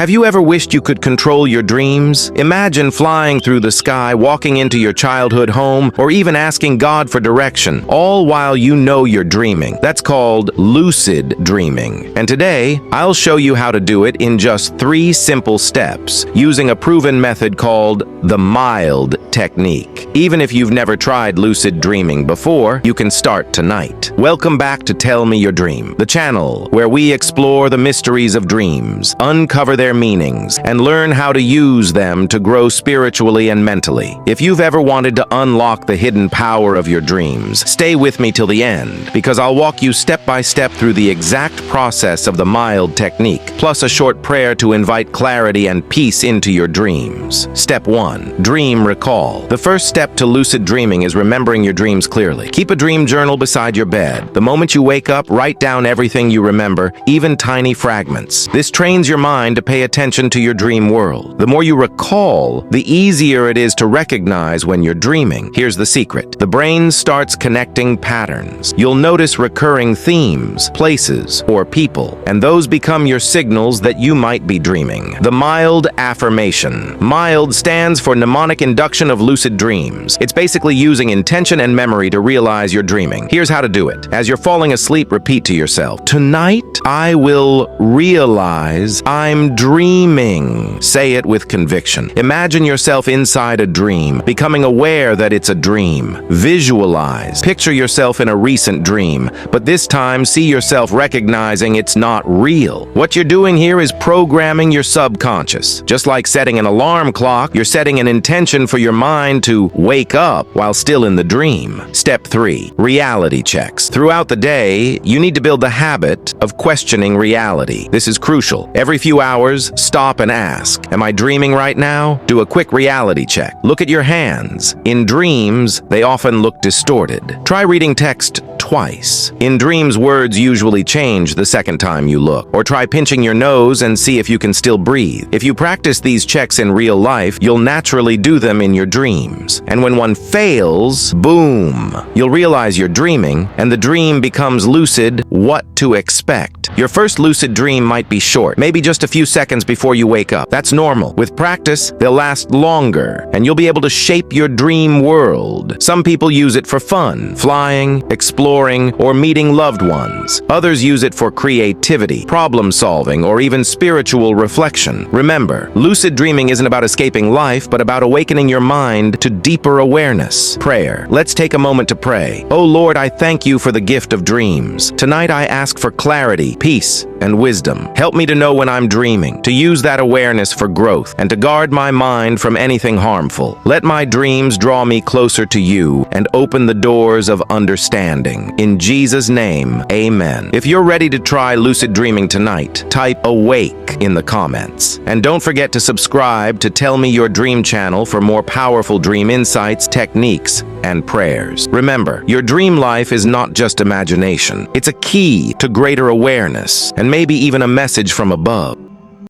Have you ever wished you could control your dreams? Imagine flying through the sky, walking into your childhood home, or even asking God for direction, all while you know you're dreaming. That's called lucid dreaming. And today, I'll show you how to do it in just 3 simple steps, using a proven method called the mild technique. Even if you've never tried lucid dreaming before, you can start tonight. Welcome back to Tell Me Your Dream, the channel where we explore the mysteries of dreams, uncover their meanings, and learn how to use them to grow spiritually and mentally. If you've ever wanted to unlock the hidden power of your dreams, stay with me till the end, because I'll walk you step by step through the exact process of the mild technique, plus a short prayer to invite clarity and peace into your dreams. Step 1. Dream recall. The first step to lucid dreaming is remembering your dreams clearly. Keep a dream journal beside your bed. The moment you wake up, write down everything you remember, even tiny fragments. This trains your mind to pay attention to your dream world. The more you recall, the easier it is to recognize when you're dreaming. Here's the secret. The brain starts connecting patterns. You'll notice recurring themes, places, or people, and those become your signals that you might be dreaming. The mild affirmation. Mild stands for Mnemonic Induction of lucid dreams. It's basically using intention and memory to realize you're dreaming. Here's how to do it. As you're falling asleep, repeat to yourself, "Tonight, I will realize I'm dreaming." Say it with conviction. Imagine yourself inside a dream, becoming aware that it's a dream. Visualize. Picture yourself in a recent dream, but this time see yourself recognizing it's not real. What you're doing here is programming your subconscious. Just like setting an alarm clock, you're setting an intention for your mind to wake up while still in the dream. Step 3. Reality checks. Throughout the day, you need to build the habit of questioning reality. This is crucial. Every few hours, stop and ask, am I dreaming right now? Do a quick reality check. Look at your hands. In dreams, they often look distorted. Try reading text twice. In dreams, words usually change the second time you look. Or try pinching your nose and see if you can still breathe. If you practice these checks in real life, you'll naturally do them in your dreams. And when one fails, boom, you'll realize you're dreaming, and the dream becomes lucid. What to expect. Your first lucid dream might be short, maybe just a few seconds before you wake up. That's normal. With practice, they'll last longer, and you'll be able to shape your dream world. Some people use it for fun, flying, exploring, or meeting loved ones. Others use it for creativity, problem solving, or even spiritual reflection. Remember, lucid dreaming isn't about escaping life, but about awakening your mind to deeper awareness. Prayer. Let's take a moment to pray. Oh Lord, I thank you for the gift of dreams. Tonight I ask for clarity, peace, and wisdom. Help me to know when I'm dreaming, to use that awareness for growth, and to guard my mind from anything harmful. Let my dreams draw me closer to you and open the doors of understanding. In Jesus' name, amen. If you're ready to try lucid dreaming tonight, type awake in the comments. And don't forget to subscribe to Tell Me Your Dream channel for more powerful dream insights, techniques, and prayers. Remember, your dream life is not just imagination. It's a key to greater awareness, and maybe even a message from above.